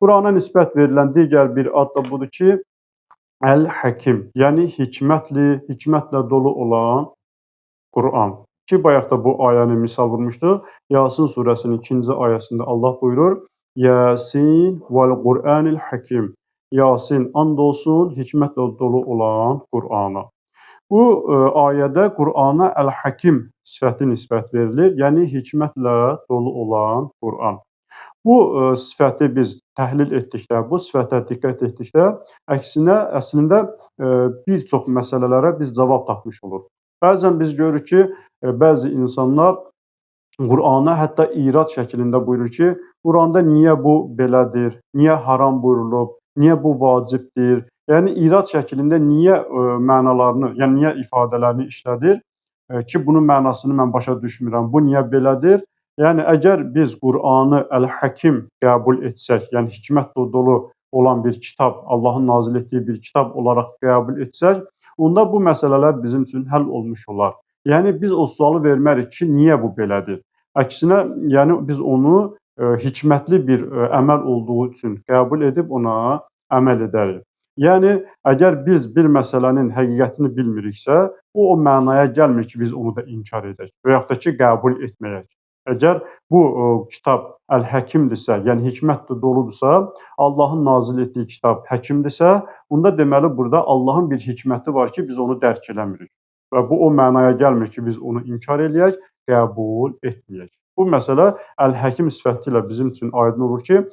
Qurana nisbət verilən digər bir ad da budur ki, Əl-Həkim, yəni hikmətlə dolu olan Quran. Ki, bayaq da bu ayəni misal vurmuşduq. Yasin surəsinin 2-ci ayəsində Allah buyurur: Yasin vəl-Qur'anil Həkim. Yasin, and olsun hikmətlə dolu olan Qur'ana. Bu ayədə Qur'ana Əl-Həkim sifəti nisbət verilir, yəni hikmətlə dolu olan Qur'an. Bu sifəti biz təhlil etdikdə, bu sifətə diqqət etdikdə, əslində bir çox məsələlərə biz cavab tapmış oluruq. Bəzən biz görürük ki, bəzi insanlar Qur'ana hətta irad şəklində buyurur ki, Qur'anda niyə bu belədir, niyə haram buyurulub, niyə bu vacibdir? Yəni irad şəklində niyə mənalarını, yəni niyə ifadələrini işlədir ki, bunun mənasını mən başa düşmürəm, bu niyə belədir? Yəni əgər biz Qur'anı Əl-Həkim qəbul etsək, yəni hikmətlə dolu olan bir kitab, Allahın nazil etdiyi bir kitab olaraq qəbul etsək, onda bu məsələlər bizim üçün həll olmuş olar. Yəni biz o sualı vermərik ki, niyə bu belədir? Əksinə, yəni biz onu hikmətli bir əməl olduğu üçün qəbul edib ona əməl edərik. Yəni əgər biz bir məsələnin həqiqətini bilmiriksə, o mənaya gəlmir ki, biz onu da inkar edək və yaxud da ki, qəbul etməyək. Əgər bu kitab Əl-Həkimdirsə, yəni hikmətlə doludursa, Allahın nazil etdiyi kitab həkimdirsə, onda deməli burada Allahın bir hikməti var ki, biz onu dərk eləmirik. Və bu o mənaya gəlmir ki, biz onu inkar eləyək, qəbul etməyək. Bu məsələ Əl-Həkim sifəti ilə bizim üçün aydın olur ki,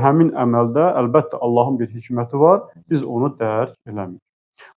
həmin əməldə əlbəttə Allahın bir hikməti var, biz onu dərk eləmirik.